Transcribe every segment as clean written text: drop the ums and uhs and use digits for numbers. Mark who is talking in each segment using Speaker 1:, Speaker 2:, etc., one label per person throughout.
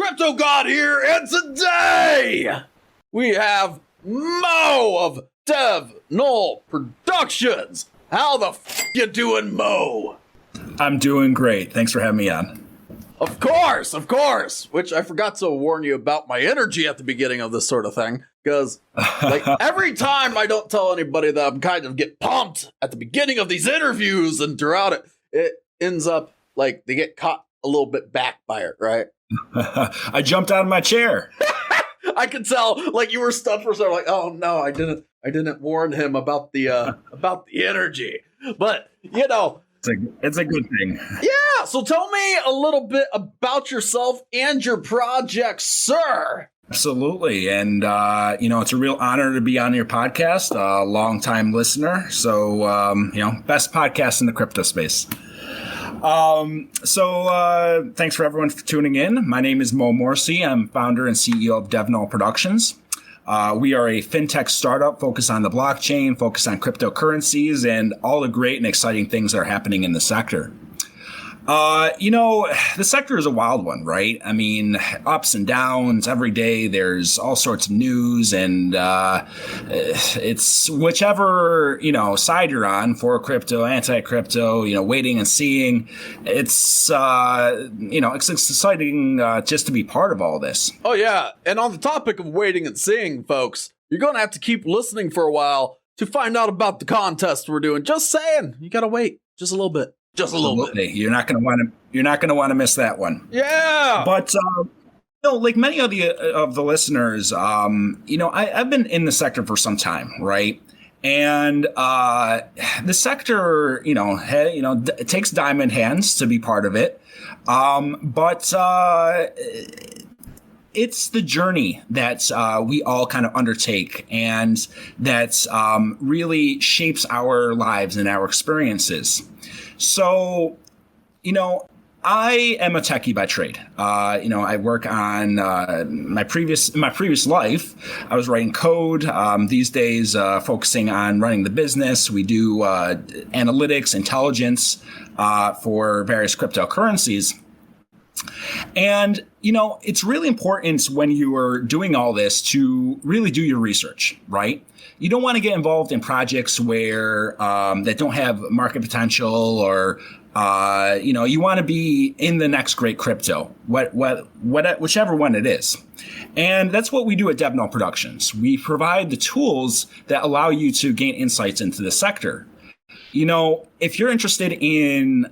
Speaker 1: Crypto God here, and today we have Mo of Null Productions. How the you doing, Mo?
Speaker 2: I'm doing great. Thanks for having me on.
Speaker 1: Of course. Which I forgot to warn you about my energy at the beginning of this sort of thing, because like every time I don't tell anybody that I'm kind of get pumped at the beginning of these interviews, and throughout it ends up like they get caught a little bit back by it, right?
Speaker 2: I jumped out of my chair.
Speaker 1: I could tell, like you were stunned for a second, like, oh no, I didn't warn him about the energy. But you know,
Speaker 2: it's a good thing.
Speaker 1: Yeah. So tell me a little bit about yourself and your project, sir.
Speaker 2: Absolutely, and it's a real honor to be on your podcast. A longtime listener, so best podcast in the crypto space. Thanks for everyone for tuning in. My name is Mo Morsi. I'm founder and CEO of Devnet Productions. We are a fintech startup focused on the blockchain, focused on cryptocurrencies, and all the great and exciting things that are happening in the sector. The sector is a wild one, right? I mean, ups and downs every day. There's all sorts of news, and it's whichever side you're on, for crypto, anti-crypto. Waiting and seeing. It's it's exciting just to be part of all this.
Speaker 1: Oh yeah, and on the topic of waiting and seeing, folks, you're gonna have to keep listening for a while to find out about the contest we're doing. Just saying, you gotta wait just a little bit. Just a little bit.
Speaker 2: You're not going to want to miss that one.
Speaker 1: Yeah.
Speaker 2: But like many of the listeners, I've been in the sector for some time, right? And the sector, it takes diamond hands to be part of it. But it's the journey that we all kind of undertake, and that really shapes our lives and our experiences. So, I am a techie by trade. I work on my previous life. I was writing code. These days, focusing on running the business. We do analytics, intelligence for various cryptocurrencies. And, it's really important when you are doing all this to really do your research, right? You don't want to get involved in projects where that don't have market potential, or you want to be in the next great crypto, whichever one it is. And that's what we do at Devnet Productions. We provide the tools that allow you to gain insights into the sector. If you're interested in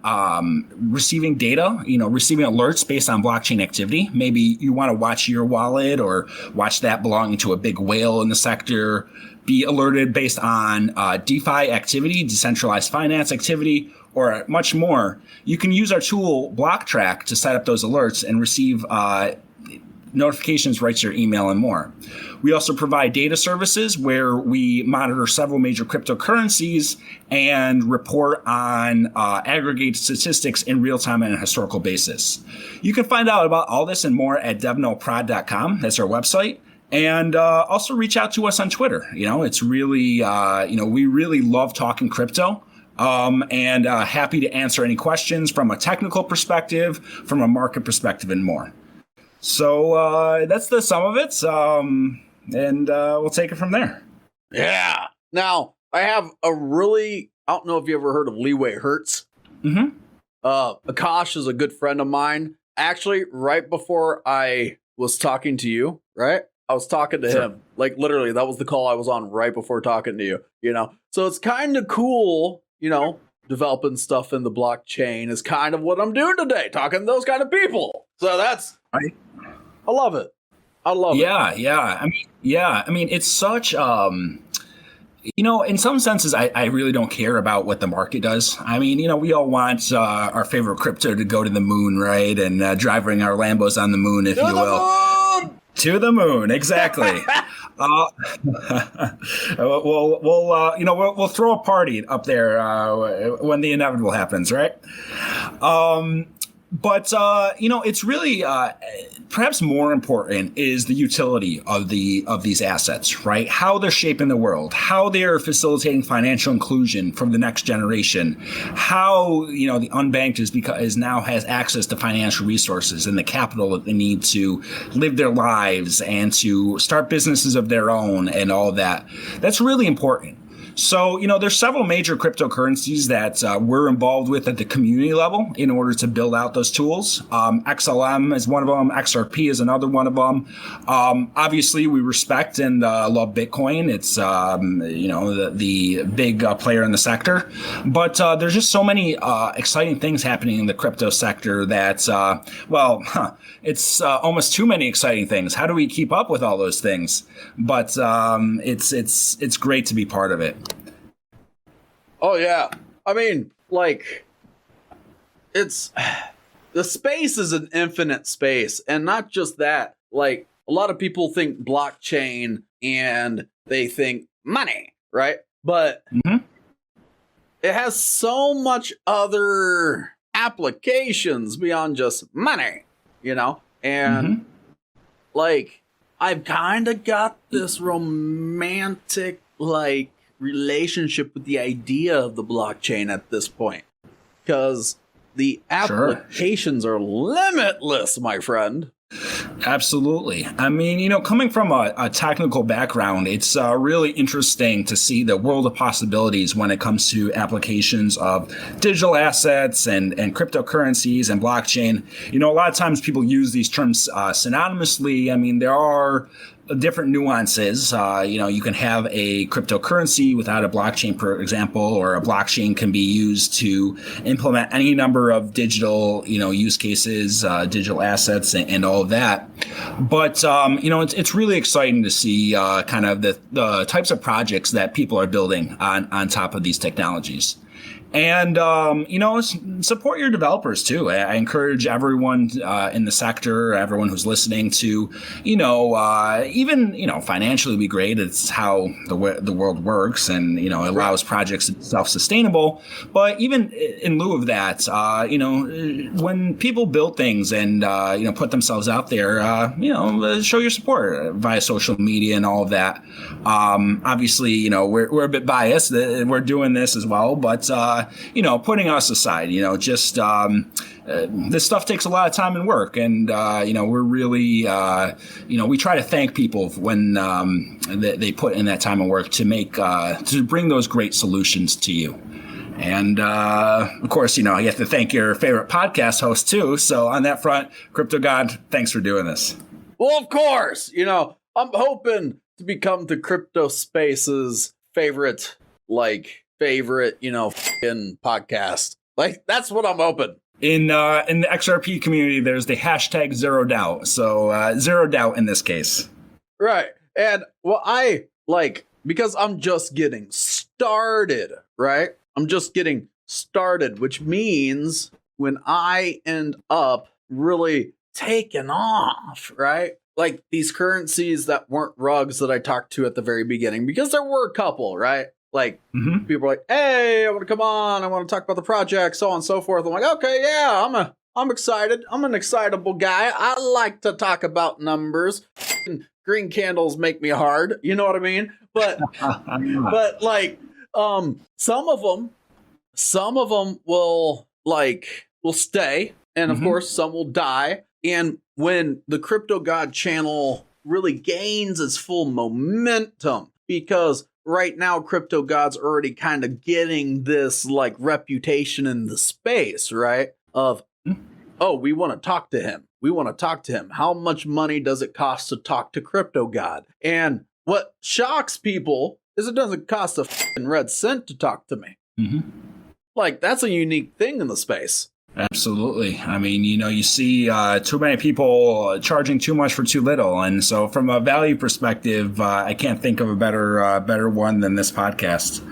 Speaker 2: receiving data, receiving alerts based on blockchain activity, maybe you want to watch your wallet or watch that belonging to a big whale in the sector, be alerted based on DeFi activity, decentralized finance activity, or much more, you can use our tool BlockTrack to set up those alerts and receive notifications right to your email and more. We also provide data services where we monitor several major cryptocurrencies and report on aggregated statistics in real time and a historical basis. You can find out about all this and more at devnetprod.com. That's our website. And also reach out to us on Twitter. It's really, we really love talking crypto. And happy to answer any questions from a technical perspective, from a market perspective, and more. So that's the sum of it, and we'll take it from there.
Speaker 1: Yeah. Now, I have I don't know if you ever heard of Leeway Hertz.
Speaker 2: Mm-hmm.
Speaker 1: Akash is a good friend of mine. Actually, right before I was talking to you, right? I was talking to him. Like, literally, that was the call I was on right before talking to you, So it's kind of cool, developing stuff in the blockchain is kind of what I'm doing today, talking to those kind of people. So that's... I love it.
Speaker 2: Yeah. I mean, it's such, in some senses, I really don't care about what the market does. I mean, we all want our favorite crypto to go to the moon, right? And driving our Lambos on the moon, if you will. To the moon, exactly. We'll throw a party up there when the inevitable happens, right? But it's really perhaps more important is the utility of these assets, right? How they're shaping the world, how they're facilitating financial inclusion for the next generation, how the unbanked is now has access to financial resources and the capital that they need to live their lives and to start businesses of their own and all that. That's really important. So, there's several major cryptocurrencies that we're involved with at the community level in order to build out those tools. XLM is one of them. XRP is another one of them. Obviously, we respect and love Bitcoin. It's, the big player in the sector. But there's just so many exciting things happening in the crypto sector that, it's almost too many exciting things. How do we keep up with all those things? But it's great to be part of it.
Speaker 1: Oh, yeah. I mean, it's the space is an infinite space. And not just that, a lot of people think blockchain and they think money, right? But it has so much other applications beyond just money, and I've kind of got this romantic relationship with the idea of the blockchain at this point, because the applications are limitless, my friend.
Speaker 2: Absolutely. I mean, coming from a technical background, it's really interesting to see the world of possibilities when it comes to applications of digital assets and cryptocurrencies and blockchain. A lot of times people use these terms synonymously. I mean, there are different nuances. You can have a cryptocurrency without a blockchain, for example, or a blockchain can be used to implement any number of digital, use cases, digital assets, and all of that. But, it's really exciting to see kind of the types of projects that people are building on top of these technologies. And, support your developers, too. I encourage everyone in the sector, everyone who's listening to, even, financially be great. It's how the world works and, it allows projects to be self-sustainable. But even in lieu of that, when people build things and, put themselves out there, show your support via social media and all of that. Obviously, we're a bit biased. We're doing this as well, but, putting us aside, this stuff takes a lot of time and work. And, we're really, we try to thank people when they put in that time and work to to bring those great solutions to you. And, of course, you have to thank your favorite podcast host, too. So on that front, Crypto God, thanks for doing this.
Speaker 1: Well, of course, I'm hoping to become the crypto space's favorite, fucking podcast. That's what I'm hoping.
Speaker 2: In the XRP community, there's the hashtag zero doubt. So zero doubt in this case.
Speaker 1: Right. And because I'm just getting started, right? I'm just getting started, which means when I end up really taking off, right? These currencies that weren't rugs that I talked to at the very beginning, because there were a couple, right? People are like, hey, I want to come on. I want to talk about the project, so on and so forth. I'm like, okay, yeah, I'm excited. I'm an excitable guy. I like to talk about numbers. Green candles make me hard. You know what I mean? But, some of them will stay. And of course, some will die. And when the Crypto God channel really gains its full momentum, because right now, Crypto God's already kind of getting this reputation in the space, right? Of, oh, we want to talk to him. We want to talk to him. How much money does it cost to talk to Crypto God? And what shocks people is it doesn't cost a fucking red cent to talk to me. That's a unique thing in the space.
Speaker 2: Absolutely. I mean, you see too many people charging too much for too little. And so from a value perspective, I can't think of a better one than this podcast.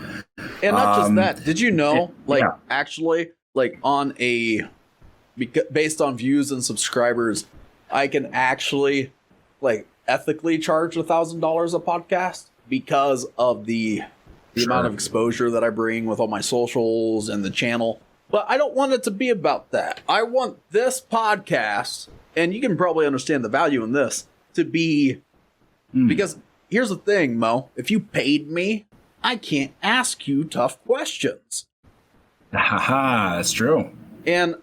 Speaker 1: And not just that. Did you know, actually, on based on views and subscribers, I can actually, ethically charge $1,000 a podcast because of the amount of exposure that I bring with all my socials and the channel. But I don't want it to be about that. I want this podcast, and you can probably understand the value in this, to be because here's the thing, Mo. If you paid me, I can't ask you tough questions.
Speaker 2: Haha, that's true.
Speaker 1: And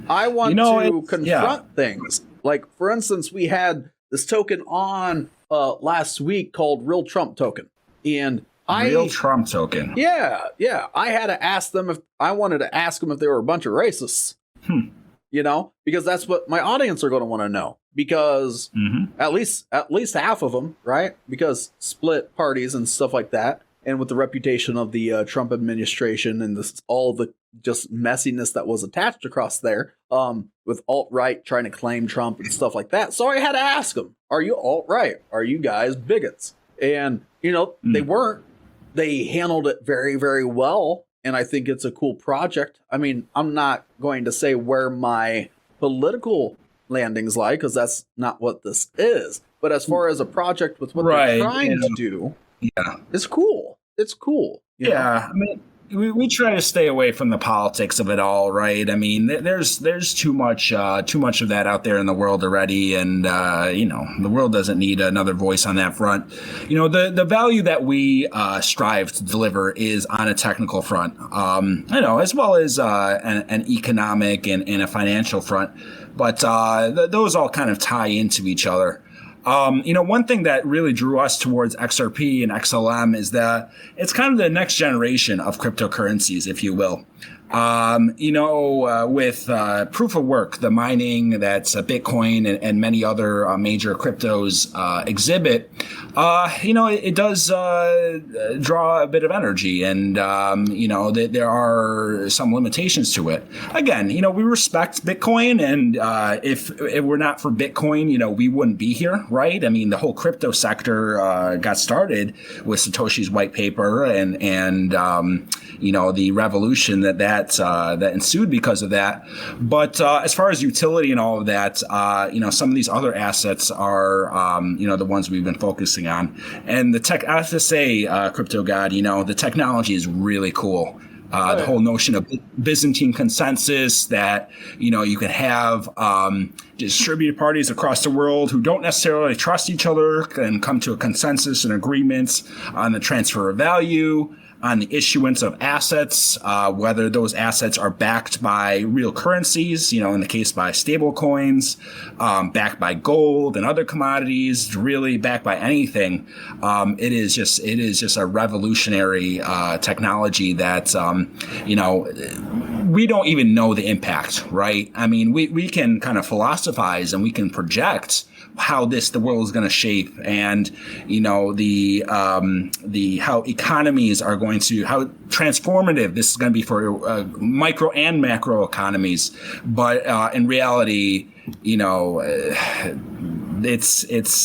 Speaker 1: I want to confront things. Like, for instance, we had this token on last week called Real Trump Token. And
Speaker 2: Real Trump Token.
Speaker 1: Yeah. I had to ask them if they were a bunch of racists. You know, because that's what my audience are going to want to know. Because at least half of them, right? Because split parties and stuff like that. And with the reputation of the Trump administration and all the just messiness that was attached across there, with alt-right trying to claim Trump and stuff like that. So I had to ask them, are you alt-right? Are you guys bigots? And, they weren't. They handled it very, very well. And I think it's a cool project. I mean, I'm not going to say where my political landings lie, because that's not what this is. But as far as a project with what they're trying to do, it's cool. It's cool.
Speaker 2: I mean, we try to stay away from the politics of it all, right? I mean, there's too much of that out there in the world already, and the world doesn't need another voice on that front. The value that we strive to deliver is on a technical front, as well as an economic and a financial front, but those all kind of tie into each other. One thing that really drew us towards XRP and XLM is that it's kind of the next generation of cryptocurrencies, if you will. With proof of work, the mining that's Bitcoin and many other major cryptos exhibit, it does draw a bit of energy, and there are some limitations to it. Again, we respect Bitcoin, and if it were not for Bitcoin, we wouldn't be here, right? I mean, the whole crypto sector got started with Satoshi's white paper, and the revolution that ensued because of that. But as far as utility and all of that, some of these other assets are, the ones we've been focusing on. And I have to say, Crypto God, the technology is really cool. The whole notion of Byzantine consensus, that, you can have distributed parties across the world who don't necessarily trust each other and come to a consensus and agreements on the transfer of value, on the issuance of assets, whether those assets are backed by real currencies, in the case by stable coins, backed by gold and other commodities, really backed by anything. It is just a revolutionary technology that, we don't even know the impact, right? I mean, we can kind of philosophize and we can project how the world is going to shape, and how economies are going to, how transformative this is going to be for micro and macro economies. But in reality, it's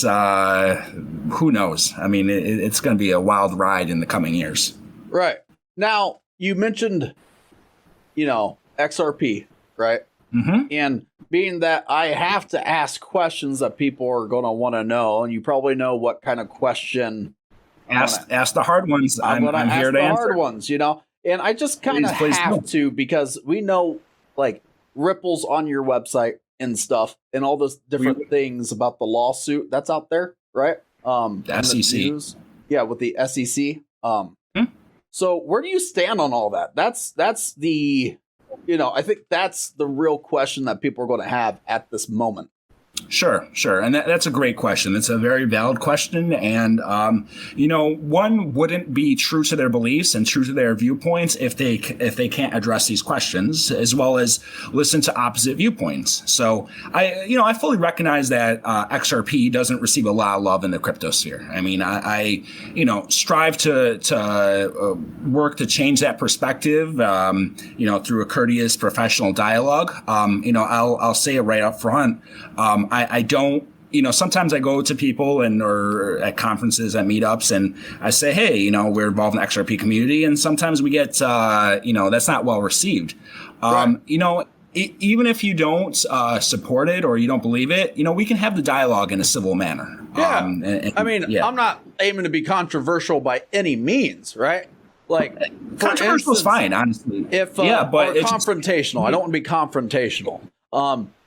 Speaker 2: who knows? I mean, it's going to be a wild ride in the coming years.
Speaker 1: Right. Now, you mentioned, XRP, right? And being that I have to ask questions that people are going to want to know, and you probably know what kind of question.
Speaker 2: Ask the hard ones. I'm here to answer.
Speaker 1: Hard ones, and I just kind of have to, because we know, like, ripples on your website and stuff, and all those different things about the lawsuit that's out there, right?
Speaker 2: The SEC.
Speaker 1: With the SEC. So where do you stand on all that? That's the. I think that's the real question that people are going to have at this moment.
Speaker 2: Sure. And that's a great question. It's a very valid question. And, one wouldn't be true to their beliefs and true to their viewpoints if they can't address these questions, as well as listen to opposite viewpoints. So I fully recognize that XRP doesn't receive a lot of love in the crypto sphere. I mean, I strive to work to change that perspective, through a courteous professional dialogue. I'll say it right up front. I don't, sometimes I go to people or at conferences, at meetups, and I say, hey, we're involved in the XRP community. And sometimes we get, that's not well received. Right. Even if you don't support it or you don't believe it, we can have the dialogue in a civil manner.
Speaker 1: Yeah. I'm not aiming to be controversial by any means, right? Like, for
Speaker 2: Controversial is
Speaker 1: instance,
Speaker 2: fine, honestly.
Speaker 1: if
Speaker 2: yeah, but
Speaker 1: or
Speaker 2: it's
Speaker 1: confrontational, I don't want to be confrontational.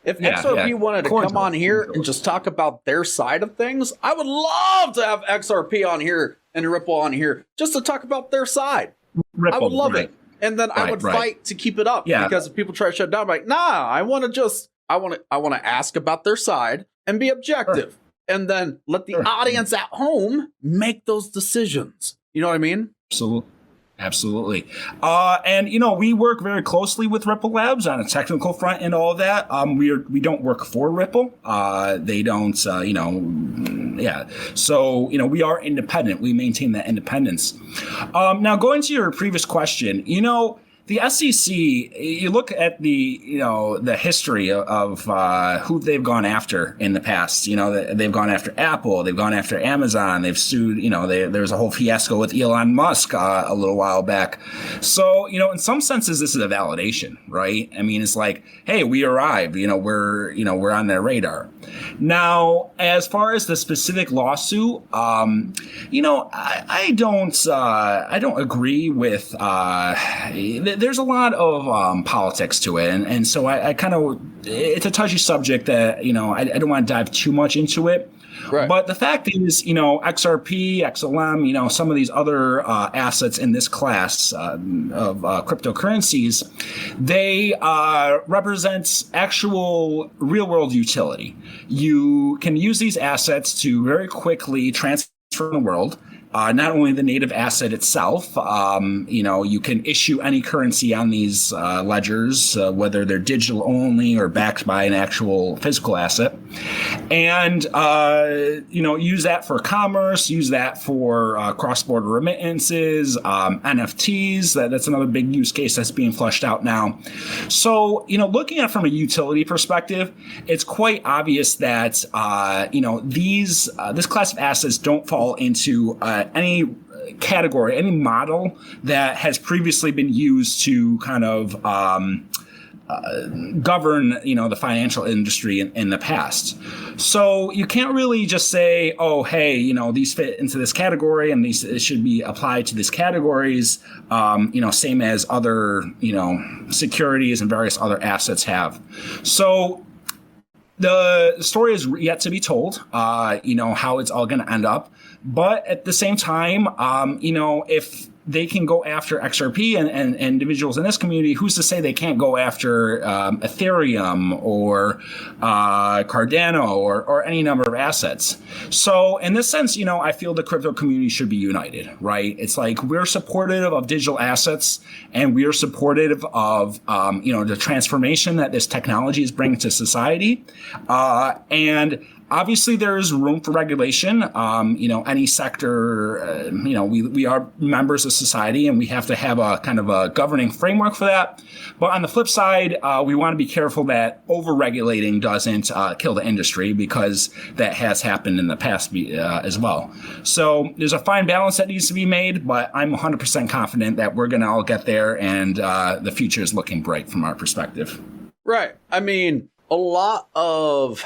Speaker 1: If XRP wanted to come on here and just talk about their side of things, I would love to have XRP on here and Ripple on here just to talk about their side. I would love it. And then I would fight to keep it up, because if people try to shut it down, I'm like, nah, I want to ask about their side and be objective, and then let the audience at home make those decisions. You know what I mean?
Speaker 2: Absolutely. And, we work very closely with Ripple Labs on a technical front and all of that. We don't work for Ripple. They don't, So, we are independent. We maintain that independence. Now, going to your previous question, the SEC, you look at the history of who they've gone after in the past. They've gone after Apple, they've gone after Amazon, they've sued. There was a whole fiasco with Elon Musk a little while back. So, in some senses, this is a validation, right? I mean, it's like, hey, we arrived. We're on their radar. Now, as far as the specific lawsuit, I don't agree with. There's a lot of politics to it, and so I kind of, it's a touchy subject that I don't want to dive too much into it. Right. But the fact is, XRP, XLM, some of these other assets in this class of cryptocurrencies, they represent actual real-world utility. You can use these assets to very quickly transfer the world. Not only the native asset itself, you can issue any currency on these ledgers, whether they're digital only or backed by an actual physical asset, and use that for commerce, use that for cross-border remittances, NFTs. That's another big use case that's being fleshed out now. So, looking at it from a utility perspective, it's quite obvious that this class of assets don't fall into any category, any model that has previously been used to kind of govern, the financial industry in the past. So you can't really just say, oh, hey, these fit into this category and these should be applied to these categories, same as other, securities and various other assets have. So the story is yet to be told, how it's all going to end up. But at the same time, if they can go after XRP and individuals in this community, who's to say they can't go after Ethereum or Cardano or any number of assets? So in this sense, I feel the crypto community should be united, right? It's like we're supportive of digital assets and we're supportive of, the transformation that this technology is bringing to society. And obviously, there is room for regulation. Any sector, we are members of society and we have to have a kind of a governing framework for that. But on the flip side, we want to be careful that over-regulating doesn't kill the industry, because that has happened in the past as well. So there's a fine balance that needs to be made, but I'm 100% confident that we're going to all get there, and the future is looking bright from our perspective.
Speaker 1: Right. I mean, a lot of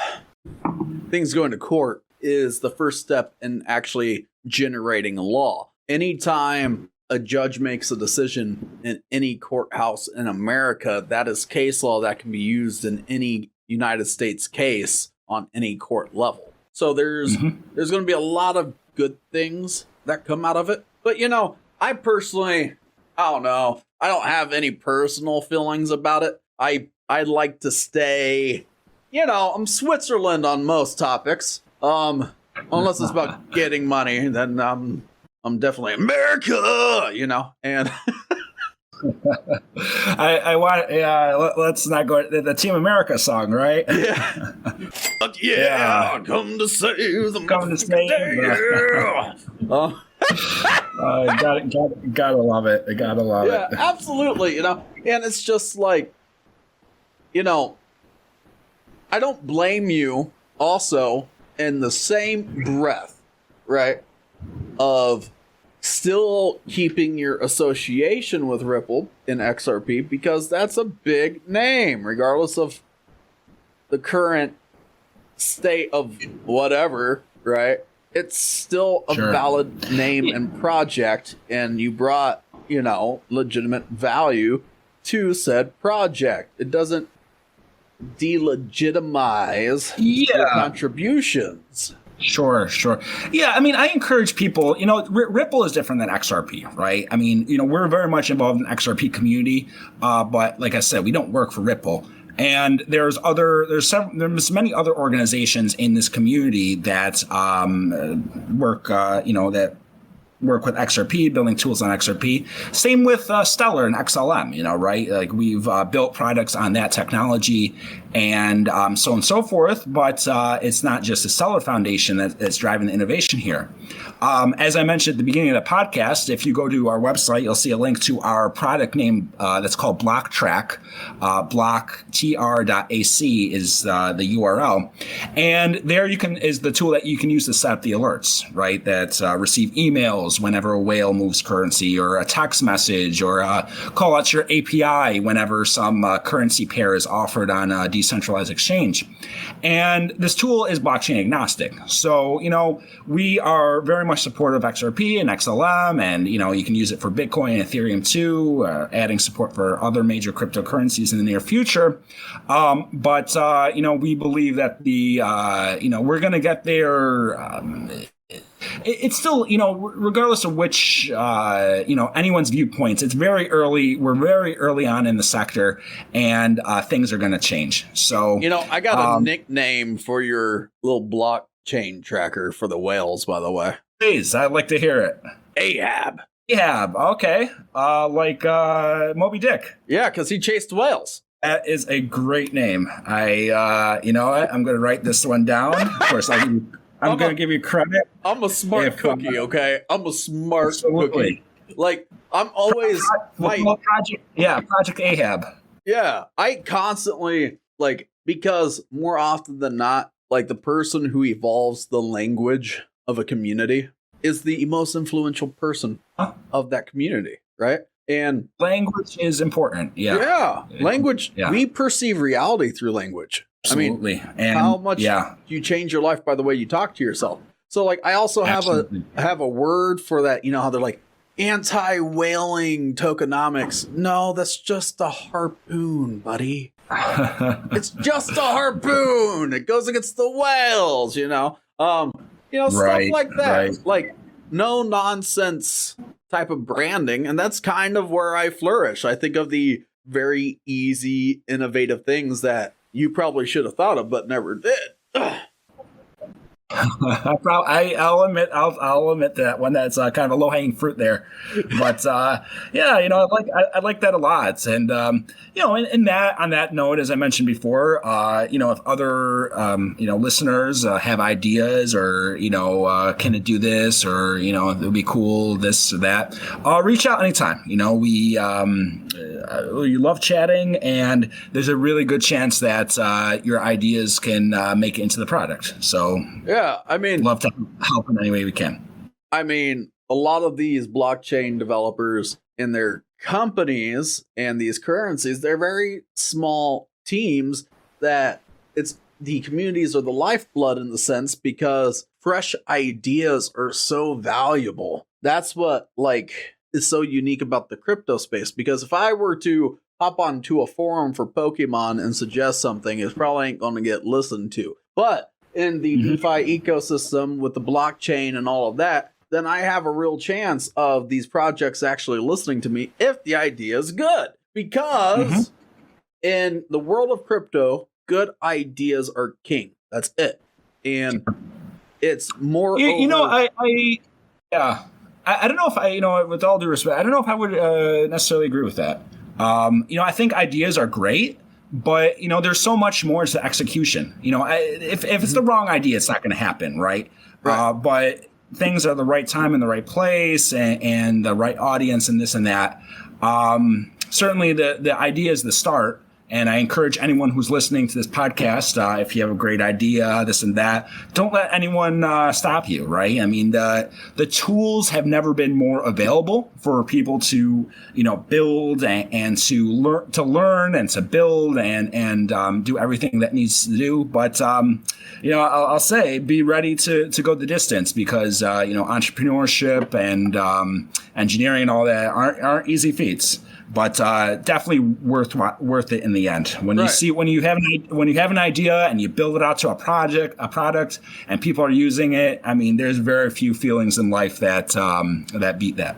Speaker 1: things going to court is the first step in actually generating a law. Anytime a judge makes a decision in any courthouse in America, that is case law that can be used in any United States case on any court level. So there's going to be a lot of good things that come out of it. But, I personally, I don't know. I don't have any personal feelings about it. I'd like to stay, I'm Switzerland on most topics. Unless it's about getting money, then I'm definitely America, and
Speaker 2: I want, let's not go the Team America song, right?
Speaker 1: Yeah. Yeah. Come to save the
Speaker 2: gotta love it. Gotta love it.
Speaker 1: Yeah, absolutely. And it's just like, I don't blame you also in the same breath, right, of still keeping your association with Ripple in XRP, because that's a big name, regardless of the current state of whatever, right? It's still a valid name and project, and you brought legitimate value to said project. It doesn't delegitimize your contributions.
Speaker 2: Sure. Yeah, I mean, I encourage people, Ripple is different than XRP, right? I mean, we're very much involved in the XRP community, but like I said, we don't work for Ripple. And there's many other organizations in this community that work with XRP, building tools on XRP. Same with Stellar and XLM, right? Like we've built products on that technology and so on and so forth. But it's not just the Stellar Foundation that's driving the innovation here. As I mentioned at the beginning of the podcast, if you go to our website, you'll see a link to our product name that's called BlockTrack. blocktr.ac is the URL. And there is the tool that you can use to set up the alerts, right? That receive emails whenever a whale moves currency, or a text message, or call out your API whenever some currency pair is offered on a decentralized exchange. And this tool is blockchain agnostic. So, we are very much supportive of XRP and XLM, and, you can use it for Bitcoin and Ethereum too, adding support for other major cryptocurrencies in the near future. But we believe that we're going to get there. It's still, regardless of which, anyone's viewpoints, it's very early. We're very early on in the sector, and things are going to change. So,
Speaker 1: I got a nickname for your little blockchain tracker for the whales, by the way.
Speaker 2: Please, I'd like to hear it.
Speaker 1: Ahab.
Speaker 2: Okay. Like Moby Dick.
Speaker 1: Yeah, because he chased whales.
Speaker 2: That is a great name. You know what? I'm going to write this one down. Of course, I'm going to give you credit.
Speaker 1: I'm a smart cookie, okay? I'm a smart cookie. Like, I'm always Project
Speaker 2: Ahab.
Speaker 1: Yeah, I constantly, because more often than not, the person who evolves the language of a community is the most influential person of that community, right? And
Speaker 2: language is important.
Speaker 1: Yeah. Language. Yeah. We perceive reality through language.
Speaker 2: Absolutely.
Speaker 1: I mean, how much you change your life by the way you talk to yourself. So I also have a word for that, how they're like anti-whaling tokenomics. No, that's just a harpoon, buddy. It's just a harpoon. It goes against the whales, stuff like that.
Speaker 2: Right.
Speaker 1: Like no nonsense type of branding, and that's kind of where I flourish. I think of the very easy, innovative things that you probably should have thought of but never did.
Speaker 2: I'll admit that one. That's kind of a low hanging fruit there, but I like that a lot. And on that note, as I mentioned before, if other listeners have ideas or can it do this, or it would be cool this or that, reach out anytime. We love chatting, and there's a really good chance that your ideas can make it into the product. So
Speaker 1: yeah, I mean,
Speaker 2: love to help in any way we can.
Speaker 1: I mean, a lot of these blockchain developers in their companies and these currencies, they're very small teams that the communities are the lifeblood in the sense, because fresh ideas are so valuable. That's what is so unique about the crypto space, because if I were to hop onto a forum for Pokemon and suggest something, it probably ain't going to get listened to. But in the DeFi ecosystem with the blockchain and all of that, then I have a real chance of these projects actually listening to me if the idea is good. Because in the world of crypto, good ideas are king. That's it. And it's more
Speaker 2: I don't know if with all due respect, I don't know if I would necessarily agree with that. I think ideas are great, but there's so much more to execution. If it's the wrong idea, it's not going to happen, right? But things are the right time and the right place, and the right audience, and this and that. Certainly, the idea is the start, And I encourage anyone who's listening to this podcast, if you have a great idea, this and that, don't let anyone stop you, right? I mean, the tools have never been more available for people to, build and to learn and to build and do everything that needs to do. But, I'll say be ready to go the distance because, entrepreneurship and engineering and all that aren't easy feats. But definitely worth it in the end. When you have an idea and you build it out to a product, and people are using it. I mean, there's very few feelings in life that beat that.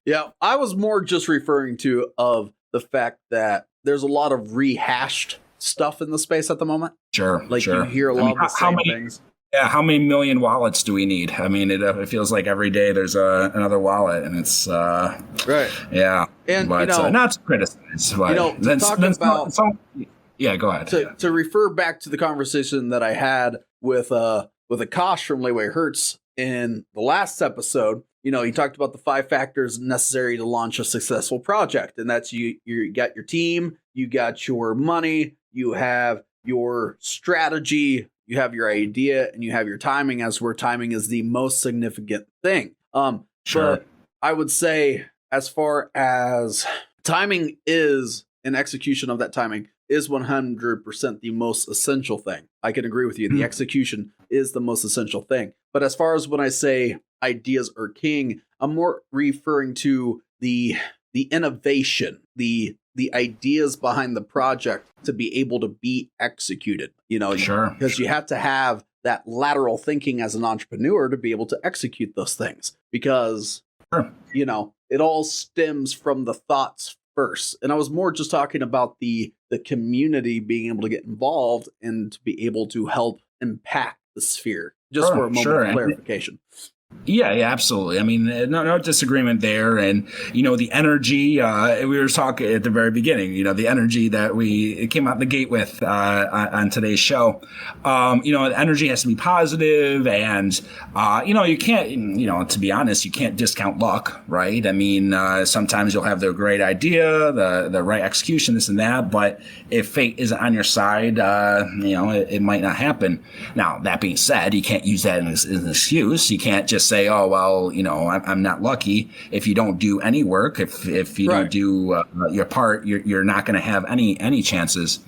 Speaker 1: Yeah, I was more just referring to of the fact that there's a lot of rehashed stuff in the space at the moment.
Speaker 2: Sure,
Speaker 1: you hear a lot of the same things.
Speaker 2: Yeah, how many million wallets do we need? I mean, it feels like every day there's another wallet, and it's
Speaker 1: right.
Speaker 2: Yeah,
Speaker 1: and
Speaker 2: but not to criticize, but yeah, go ahead.
Speaker 1: To refer back to the conversation that I had with Akash from Leeway Hertz in the last episode. He talked about the 5 factors necessary to launch a successful project, and that's you got your team, you got your money, you have your strategy. You have your idea and you have your timing, as where timing is the most significant thing.
Speaker 2: Sure.
Speaker 1: But I would say as far as timing is, and execution of that timing is 100% the most essential thing. I can agree with you. The execution is the most essential thing. But as far as when I say ideas are king, I'm more referring to the innovation, the ideas behind the project to be able to be executed,
Speaker 2: Sure.
Speaker 1: Because you have to have that lateral thinking as an entrepreneur to be able to execute those things because,
Speaker 2: sure.
Speaker 1: It all stems from the thoughts first. And I was more just talking about the community being able to get involved and to be able to help impact the sphere, just for a moment of clarification.
Speaker 2: Yeah, absolutely. I mean, no disagreement there. And, the energy, we were talking at the very beginning, the energy that it came out the gate with on today's show. The energy has to be positive and, you can't, to be honest, you can't discount luck, right? I mean, sometimes you'll have the great idea, the right execution, this and that. But if fate isn't on your side, it might not happen. Now, that being said, you can't use that as an excuse. You can't just say, oh, well, I'm not lucky. If you don't do any work, if you don't do your part, you're not going to have any chances.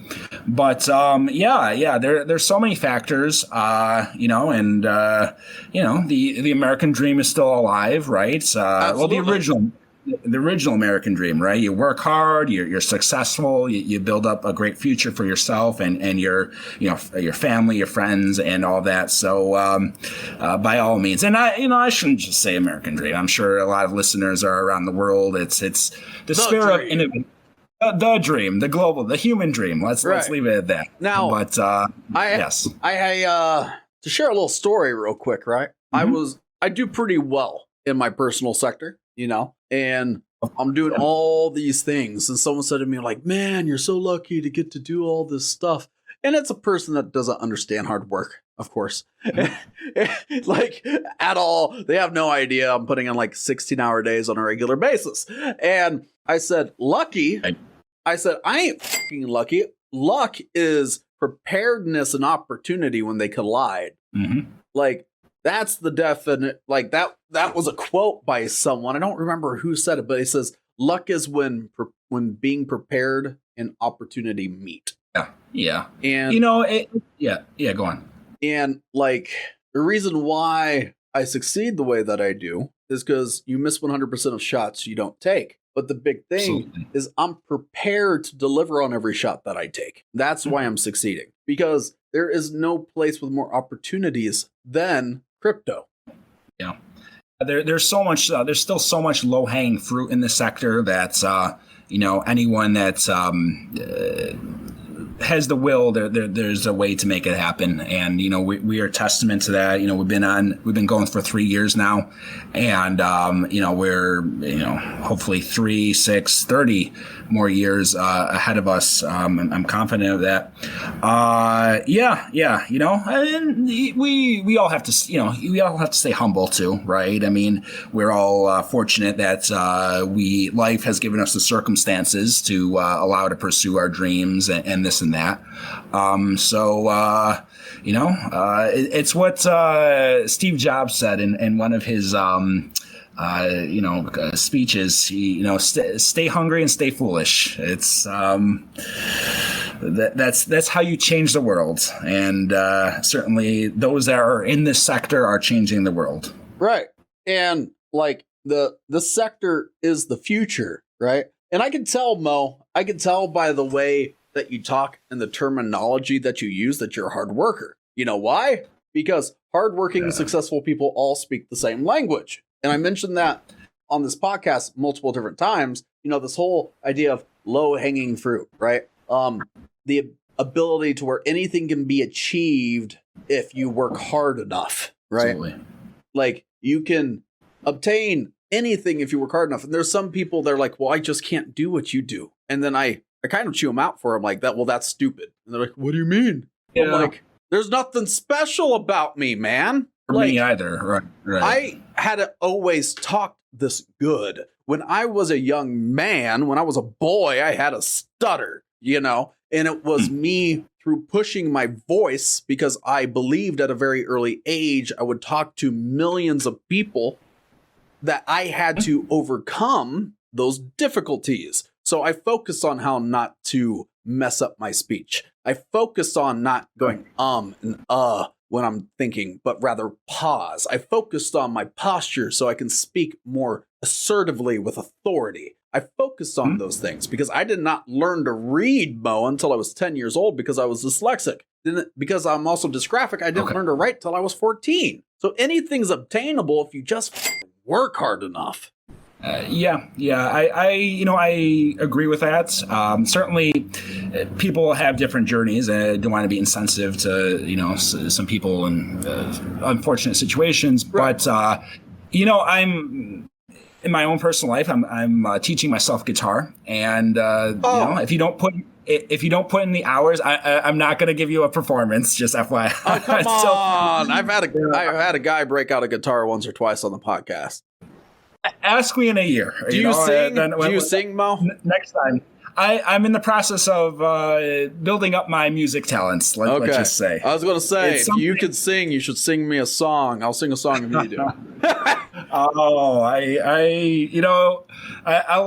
Speaker 2: But there's so many factors, and the American dream is still alive, right? The original American dream, right? You work hard, you're successful, you build up a great future for yourself and your family, your friends, and all that. So, by all means, and I shouldn't just say American dream. I'm sure a lot of listeners are around the world. It's the spirit of innovation. The dream, the global, the human dream. Let's leave it at that.
Speaker 1: Now,
Speaker 2: but yes,
Speaker 1: I to share a little story real quick, right?
Speaker 2: Mm-hmm.
Speaker 1: I do pretty well in my personal sector, and I'm doing all these things. And someone said to me, like, man, you're so lucky to get to do all this stuff. And it's a person that doesn't understand hard work, of course. Like, at all. They have no idea I'm putting in like 16-hour days on a regular basis. And I said, lucky? I said, I ain't fucking lucky. Luck is preparedness and opportunity when they collide.
Speaker 2: Mm-hmm.
Speaker 1: Like, that's the definite, like that was a quote by someone. I don't remember who said it, but it says, luck is when being prepared and opportunity meet.
Speaker 2: Yeah.
Speaker 1: And,
Speaker 2: go on.
Speaker 1: And like, the reason why I succeed the way that I do is because you miss 100% of shots you don't take. But the big thing is I'm prepared to deliver on every shot that I take. That's why I'm succeeding, because there is no place with more opportunities than crypto.
Speaker 2: Yeah. There's so much, there's still so much low hanging fruit in the sector that, anyone that's has the will, there's a way to make it happen. And, we are testament to that. We've been going for 3 years now, and, we're, hopefully 3, 6, 30 more years ahead of us. I'm confident of that. And we all have to, we all have to stay humble too, right? I mean, we're all fortunate that life has given us the circumstances to allow to pursue our dreams and this and that. It's what Steve Jobs said in one of his speeches. Stay hungry and stay foolish. It's that's how you change the world, and certainly those that are in this sector are changing the world.
Speaker 1: Right, and like the sector is the future, right? And I can tell, Mo. I can tell by the way that you talk and the terminology that you use that you're a hard worker. You know why? Because hardworking, successful people all speak the same language. And I mentioned that on this podcast multiple different times. This whole idea of low-hanging fruit, right? The ability to where anything can be achieved if you work hard enough, right?
Speaker 2: Absolutely.
Speaker 1: Like, you can obtain anything if you work hard enough. And there's some people that are like, well, I just can't do what you do. And then I kind of chew them out for them like that. Well, that's stupid. And they're like, what do you mean? Yeah. I'm like, there's nothing special about me, man.
Speaker 2: For me either. Right.
Speaker 1: I had always talked this good. When I was a young man, when I was a boy, I had a stutter, and it was me through pushing my voice, because I believed at a very early age I would talk to millions of people, that I had to overcome those difficulties. So I focused on how not to mess up my speech. I focused on not going and when I'm thinking, but rather pause. I focused on my posture so I can speak more assertively with authority. I focused on those things because I did not learn to read, Mo, until I was 10 years old because I was dyslexic. Because I'm also dysgraphic, I didn't learn to write till I was 14. So anything's obtainable if you just work hard enough. I agree with that. Certainly, people have different journeys, and I don't want to be insensitive to some people in unfortunate situations. Right. But I'm in my own personal life. I'm teaching myself guitar, and if you don't put in the hours, I'm not going to give you a performance. Just FYI. Oh, come on! I've had a guy break out a guitar once or twice on the podcast.
Speaker 2: Ask me in a year.
Speaker 1: Do you sing? Do you sing, Mo?
Speaker 2: Next time. I'm in the process of building up my music talents, let's just say.
Speaker 1: I was going to say, if you could sing, you should sing me a song. I'll sing a song if you do.
Speaker 2: I'll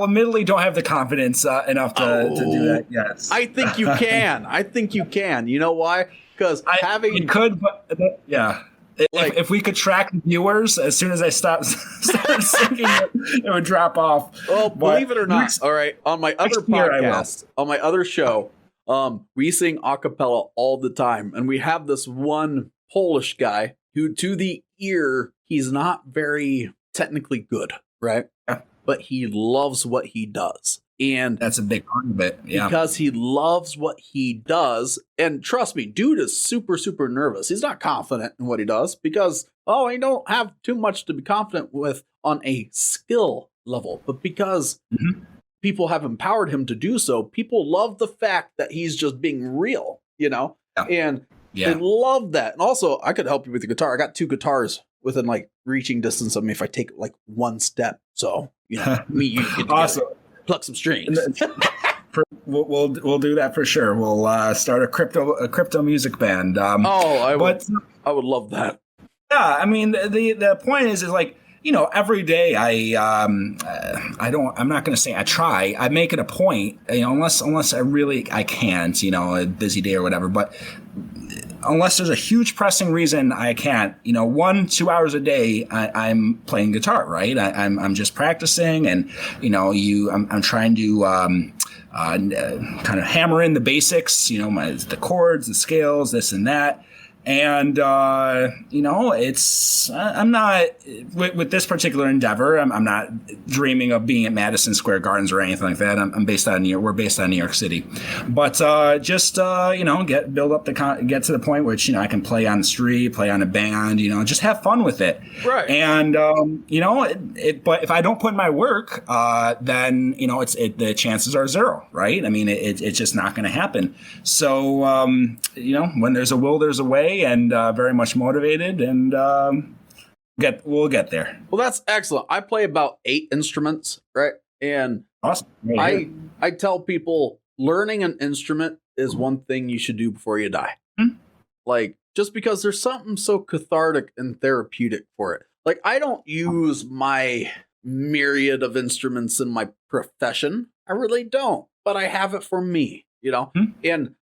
Speaker 2: admittently don't have the confidence enough to do that yet.
Speaker 1: I think you can. You know why? Because
Speaker 2: it could, but yeah. If we could track viewers, as soon as I started singing, it would drop off.
Speaker 1: Well, believe it or not, all right. On my other podcast, on my other show, we sing a cappella all the time, and we have this one Polish guy who, to the ear, he's not very technically good, right? Yeah. But he loves what he does. And
Speaker 2: that's a big part of it. Yeah.
Speaker 1: Because he loves what he does. And trust me, dude is super, super nervous. He's not confident in what he does because, he don't have too much to be confident with on a skill level. But because people have empowered him to do so, people love the fact that he's just being real, Yeah. And they love that. And also, I could help you with the guitar. I got 2 guitars within reaching distance of me if I take one step. So, you get together. Awesome. Pluck some strings.
Speaker 2: We'll do that for sure. We'll start a crypto music band.
Speaker 1: I would love that.
Speaker 2: Yeah, I mean the point is every day I'm not going to say I try. I make it a point, unless I can't, a busy day or whatever. But unless there's a huge pressing reason I can't, 1-2 hours a day, I'm playing guitar, right? I'm just practicing, and I'm trying to kind of hammer in the basics, the chords, the scales, this and that. And, I'm not, with this particular endeavor, I'm not dreaming of being at Madison Square Gardens or anything like that. I'm based out of we're based out of New York City. But get to the point which, I can play on the street, play on a band, just have fun with it.
Speaker 1: Right.
Speaker 2: And, but if I don't put in my work, then, the chances are zero, right? I mean, it's just not going to happen. So, when there's a will, there's a way. And very much motivated, and we'll get there.
Speaker 1: Well, that's excellent. I play about 8 instruments, right? And
Speaker 2: awesome.
Speaker 1: I tell people learning an instrument is one thing you should do before you die. Like, just because there's something so cathartic and therapeutic for it. Like, I don't use my myriad of instruments in my profession. I really don't, but I have it for me, and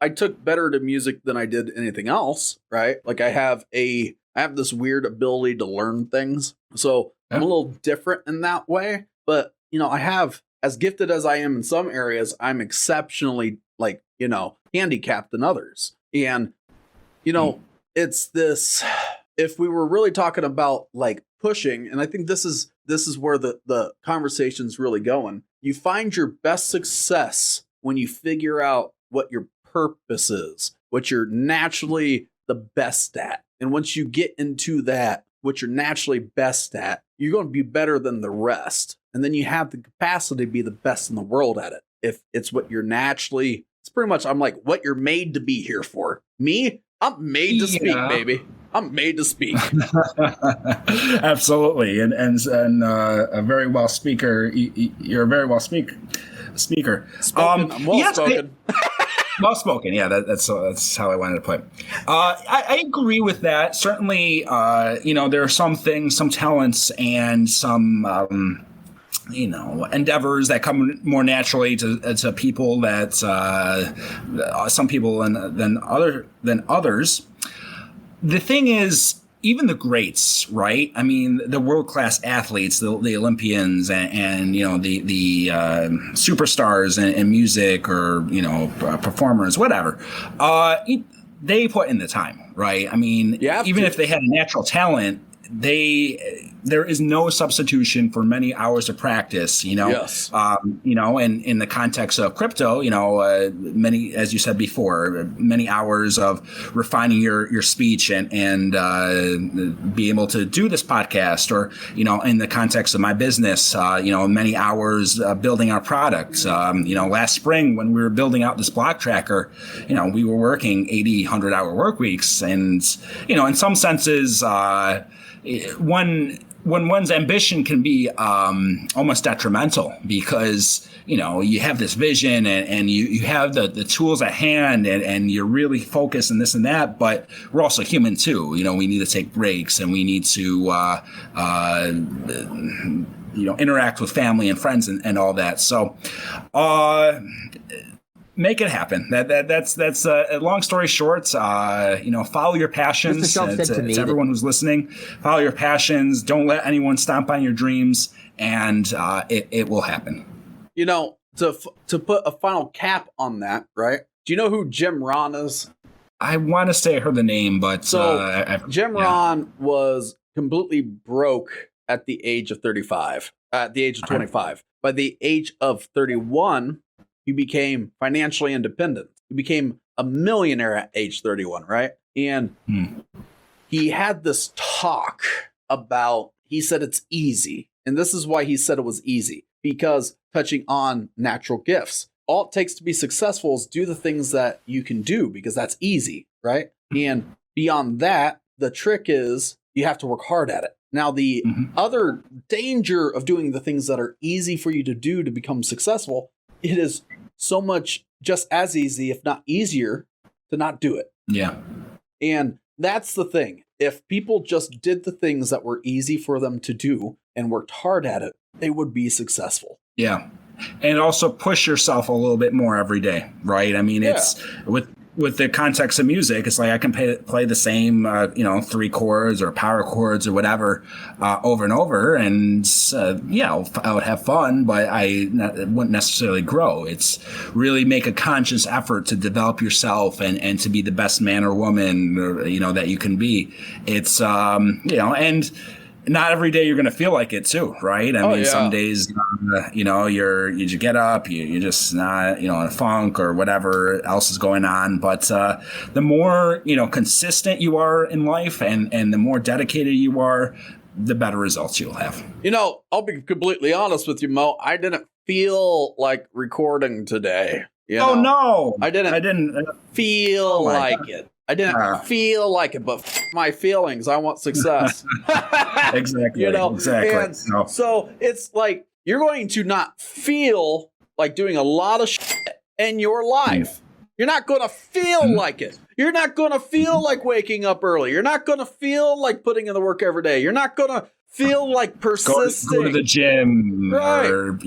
Speaker 1: I took better to music than I did anything else, right? Like I have this weird ability to learn things. So I'm a little different in that way, but I have, as gifted as I am in some areas, I'm exceptionally handicapped in others. And it's this, if we were really talking about like pushing, and I think this is where the conversation's really going. You find your best success when you figure out what your purpose is, what you're naturally the best at. And once you get into that, what you're naturally best at, you're going to be better than the rest. And then you have the capacity to be the best in the world at it. If it's what you're naturally, it's pretty much, I'm like, what you're made to be here for. Me, I'm made to speak, baby. I'm made to speak.
Speaker 2: Absolutely. And a very well speaker. You're a very well speaker.
Speaker 1: I'm well spoken.
Speaker 2: Well spoken, yeah. That's how I wanted to put it. I agree with that. Certainly, there are some things, some talents, and some endeavors that come more naturally to people that some people than others. The thing is, even the greats, right? I mean, the world-class athletes, the Olympians, and the superstars in music, or performers, whatever. They put in the time, right? I mean, even if they had a natural talent, there is no substitution for many hours of practice,
Speaker 1: Yes.
Speaker 2: And in the context of crypto, many, as you said before, many hours of refining your speech and be able to do this podcast, or, in the context of my business, many hours building our products. Last spring when we were building out this block tracker, we were working 80, 100-hour work weeks. And, in some senses, when one's ambition can be almost detrimental, because you have this vision and you have the tools at hand, and you're really focused on this and that, but we're also human too. We need to take breaks, and we need to interact with family and friends and all that. So make it happen. That's a long story short. Follow your passions. To everyone who's listening, follow your passions. Don't let anyone stomp on your dreams, and it will happen.
Speaker 1: To put a final cap on that, right? Do you know who Jim Rohn is?
Speaker 2: I want to say I heard the name, but
Speaker 1: Jim Rohn was completely broke at the age of 35. At the age of 25. By the age of 31. He became financially independent. He became a millionaire at age 31, right? And he had this talk about, he said it's easy. And this is why he said it was easy, because touching on natural gifts. All it takes to be successful is do the things that you can do, because that's easy, right? And beyond that, the trick is you have to work hard at it. Now, the other danger of doing the things that are easy for you to do to become successful, it is so much just as easy, if not easier, to not do it.
Speaker 2: Yeah.
Speaker 1: And that's the thing. If people just did the things that were easy for them to do and worked hard at it, they would be successful.
Speaker 2: Yeah. And also push yourself a little bit more every day, right? I mean, it's with the context of music, it's like I can play the same, 3 chords or power chords or whatever over and over. And, I would have fun, but I wouldn't necessarily grow. It's really make a conscious effort to develop yourself and to be the best man or woman, that you can be. It's, and not every day you're going to feel like it too, right? I mean, some days, you get up, you're just not, in a funk or whatever else is going on. But the more, consistent you are in life and the more dedicated you are, the better results you'll have.
Speaker 1: I'll be completely honest with you, Mo. I didn't feel like recording today.
Speaker 2: Oh, no.
Speaker 1: I didn't feel like it. I didn't feel like it, but my feelings. I want success.
Speaker 2: Exactly. Exactly.
Speaker 1: And so it's like you're going to not feel like doing a lot of shit in your life. You're not going to feel like it. You're not going to feel like waking up early. You're not going to feel like putting in the work every day. You're not going to feel like persisting.
Speaker 2: Go to the gym,
Speaker 1: right,
Speaker 2: or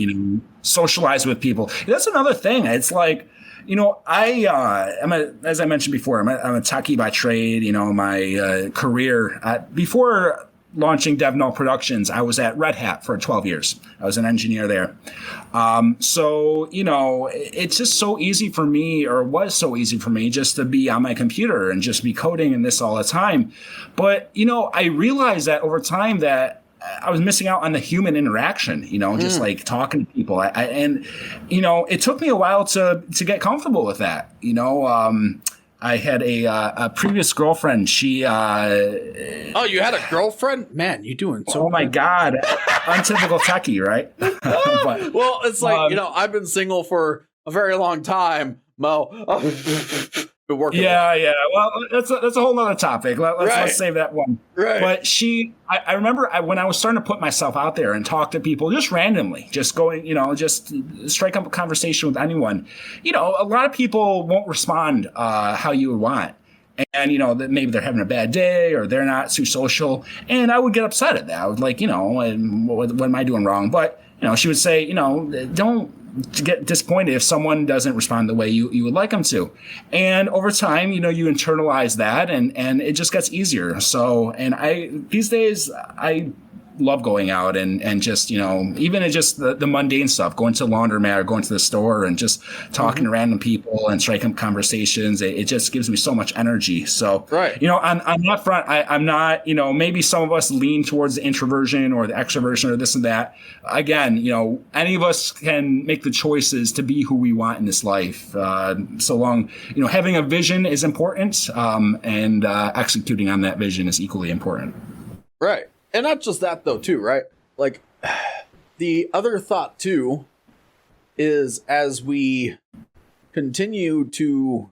Speaker 2: socialize with people. That's another thing. It's like, as I mentioned before, I'm a techie by trade. My career before launching Null Productions, I was at Red Hat for 12 years. I was an engineer there. It's just so easy for me, or was so easy for me, just to be on my computer and just be coding and this all the time. But, I realized that over time that I was missing out on the human interaction, just like talking to people. It took me a while to get comfortable with that. I had a previous girlfriend. She.
Speaker 1: Oh, you had a girlfriend? Man, you doing so.
Speaker 2: Oh my God, untypical techie, right?
Speaker 1: But, well, it's like I've been single for a very long time, Mo. Been working.
Speaker 2: Yeah. Well, that's a whole other topic. Let's save that one.
Speaker 1: Right.
Speaker 2: But I remember when I was starting to put myself out there and talk to people just randomly, just going, just strike up a conversation with anyone. A lot of people won't respond how you would want. And, that maybe they're having a bad day or they're not too social. And I would get upset at that. I would like, what am I doing wrong? But, she would say, don't get disappointed if someone doesn't respond the way you would like them to. And over time, you internalize that and it just gets easier. So, and these days, I love going out and just, even in just the mundane stuff, going to the laundromat or going to the store and just talking to random people and striking conversations. It just gives me so much energy. So,
Speaker 1: right.
Speaker 2: On that front, I'm not, maybe some of us lean towards the introversion or the extroversion or this and that. Again, any of us can make the choices to be who we want in this life. So long, having a vision is important, and executing on that vision is equally important.
Speaker 1: Right. And not just that, though, too, right? Like, the other thought, too, is as we continue to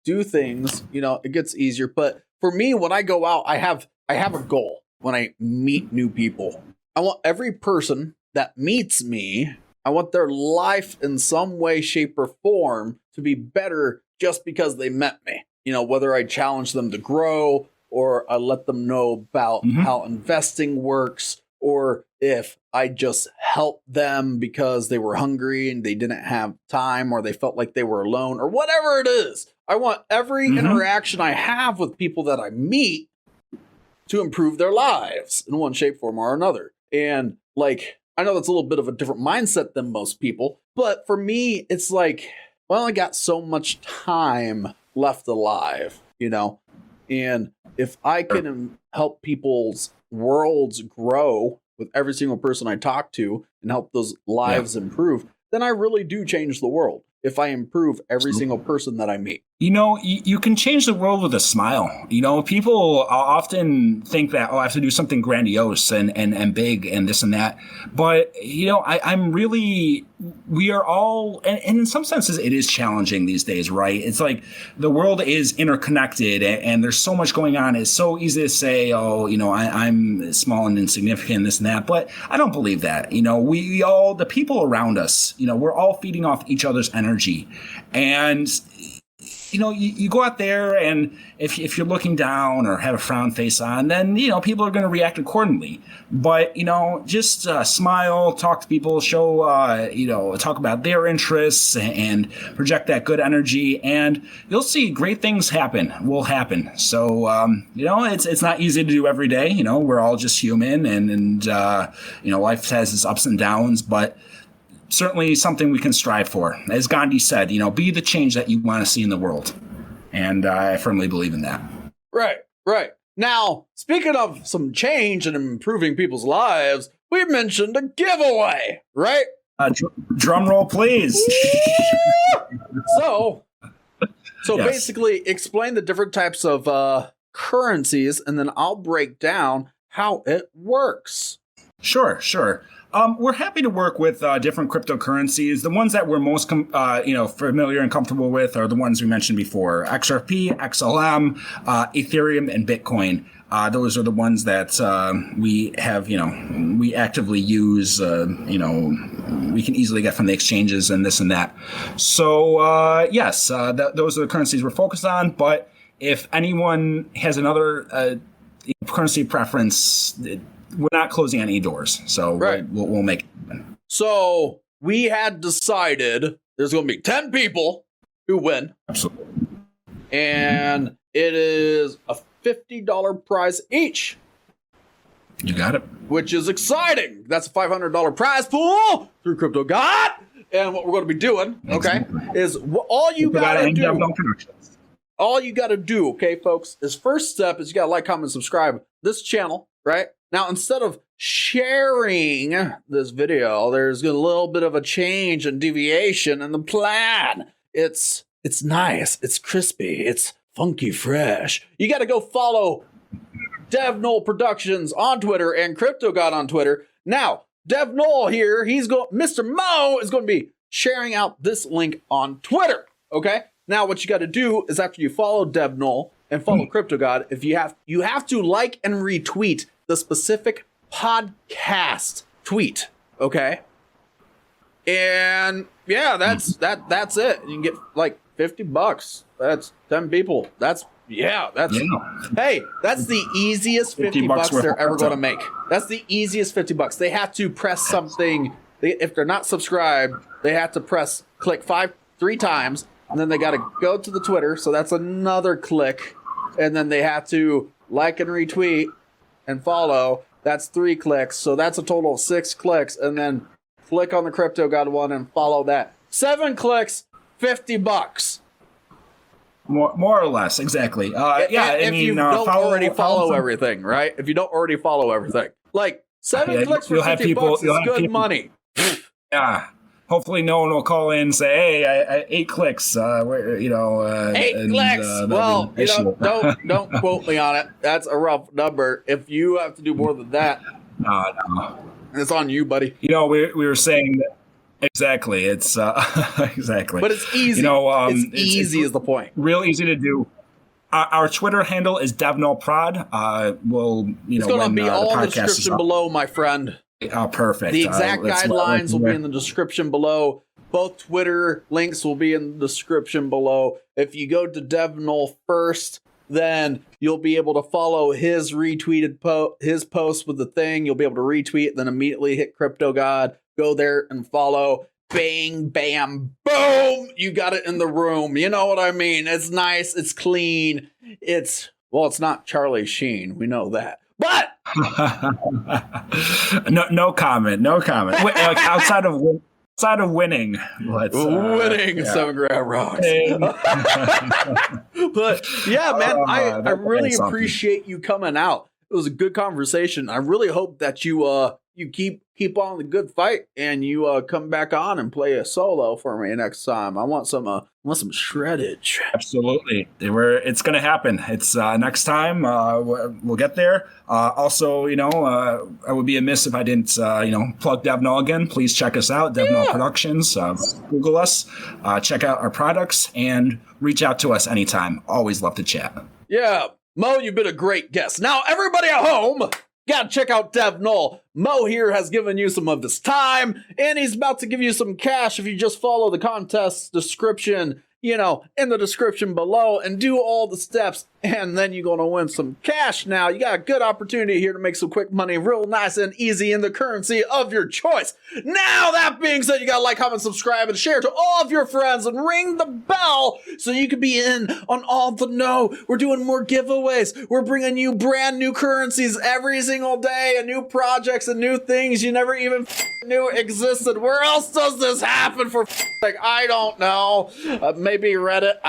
Speaker 1: do things, it gets easier. But for me, when I go out, I have a goal when I meet new people. I want every person that meets me, I want their life in some way, shape, or form to be better just because they met me. Whether I challenge them to grow, or I let them know about how investing works, or if I just help them because they were hungry and they didn't have time, or they felt like they were alone, or whatever it is. I want every interaction I have with people that I meet to improve their lives in one shape, form, or another. And like, I know that's a little bit of a different mindset than most people, but for me, it's like, well, I got so much time left alive, and if I can help people's worlds grow with every single person I talk to and help those lives improve, then I really do change the world. If I improve every single person that I meet.
Speaker 2: You can change the world with a smile. People often think that, I have to do something grandiose and big and this and that. But, I'm really, we are all, and in some senses it is challenging these days, right? It's like the world is interconnected and there's so much going on. It's so easy to say, I'm small and insignificant, this and that. But I don't believe that. We all, the people around us, we're all feeding off each other's energy. And you go out there, and if you're looking down or have a frown face on, then, people are going to react accordingly. But, just smile, talk to people, show, talk about their interests and project that good energy, and you'll see great things will happen. So, it's not easy to do every day. We're all just human, and life has its ups and downs, but certainly something we can strive for. As Gandhi said, be the change that you want to see in the world. And I firmly believe in that.
Speaker 1: Right. Now, speaking of some change and improving people's lives, we mentioned a giveaway, right?
Speaker 2: Drum roll, please.
Speaker 1: So
Speaker 2: Yes.
Speaker 1: Basically explain the different types of currencies, and then I'll break down how it works.
Speaker 2: Sure. We're happy to work with different cryptocurrencies. The ones that we're most familiar and comfortable with are the ones we mentioned before: XRP, XLM, Ethereum, and Bitcoin. Those are the ones that we have, we actively use, we can easily get from the exchanges and this and that. So, yes, those are the currencies we're focused on. But if anyone has another currency preference, we're not closing any doors. So we'll make it happen.
Speaker 1: So we had decided there's going to be 10 people who win.
Speaker 2: Absolutely.
Speaker 1: And it is a $50 prize each.
Speaker 2: You got it.
Speaker 1: Which is exciting. That's a $500 prize pool through Crypto God. And what we're going to be doing, is all you got to do. All you got to do, okay, folks, is first step is you got to like, comment, subscribe this channel, right? Now, instead of sharing this video, there's a little bit of a change and deviation in the plan. It's nice. It's crispy. It's funky fresh. You got to go follow Null Productions on Twitter and Crypto God on Twitter. Now, Null here, Mr. Mo is going to be sharing out this link on Twitter. Okay. Now, what you got to do is after you follow Null and follow Crypto God, if you have to like and retweet the specific podcast tweet. Okay. And yeah, that's it. You can get like $50. That's 10 people. Hey, that's the easiest $50 they're ever going to make. That's the easiest $50. They have to press something. If they're not subscribed, they have to click 3 times, and then they got to go to the Twitter. So that's another click. And then they have to like and retweet and follow. That's 3 clicks. So that's a total of 6 clicks. And then click on the Crypto God one and follow that. 7 clicks, $50.
Speaker 2: More or less, exactly.
Speaker 1: If you don't already follow everything, right? If you don't already follow everything, like 7 clicks for $50 is good money.
Speaker 2: Yeah. Hopefully, no one will call in and say, "Hey, I 8 clicks." 8
Speaker 1: clicks. Well, don't quote me on it. That's a rough number. If you have to do more than that,
Speaker 2: no.
Speaker 1: It's on you, buddy.
Speaker 2: We were saying that. Exactly. It's exactly.
Speaker 1: But it's easy. It's easy is the point.
Speaker 2: Real easy to do. Our Twitter handle is DevNullProd. It's
Speaker 1: going to be all in the description below, my friend.
Speaker 2: Oh, perfect.
Speaker 1: The exact guidelines will be in the description below. Both Twitter links will be in the description below. If you go to DevNull first, then you'll be able to follow his retweeted his post with the thing. You'll be able to retweet, then immediately hit Crypto God. Go there and follow. Bang, bam, boom. You got it in the room. You know what I mean? It's nice. It's clean. It's not Charlie Sheen. We know that. But
Speaker 2: no comment. Like outside of winning,
Speaker 1: winning 7 grand rocks. But yeah, man, I really appreciate you coming out. It was a good conversation. I really hope that you keep on the good fight and you come back on and play a solo for me next time. I want some shreddage.
Speaker 2: Absolutely, it's gonna happen. It's next time. We'll get there. Also, I would be amiss if I didn't plug DevNull again. Please check us out, DevNull Productions. Google us, check out our products, and reach out to us anytime. Always love to chat.
Speaker 1: Yeah, Mo, you've been a great guest. Now, everybody at home, gotta check out DevNull. Mo here has given you some of his time, and he's about to give you some cash if you just follow the contest description in the description below and do all the steps, and then you're going to win some cash. Now, you got a good opportunity here to make some quick money real nice and easy in the currency of your choice. Now, that being said, you got to like, comment, subscribe, and share to all of your friends and ring the bell so you can be in on all the know. We're doing more giveaways. We're bringing you brand new currencies every single day and new projects and new things you never even knew existed. Where else does this happen for I don't know. Maybe Reddit.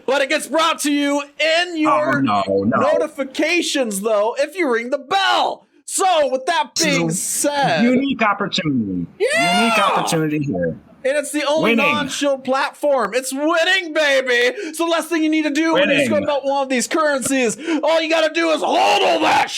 Speaker 1: But it gets brought to you in your notifications, though, if you ring the bell. So, with that being said,
Speaker 2: unique opportunity.
Speaker 1: Yeah!
Speaker 2: Unique opportunity here.
Speaker 1: And it's the only non-shield platform. It's winning, baby. So the last thing you need to do when you scope out one of these currencies, all you got to do is hold all that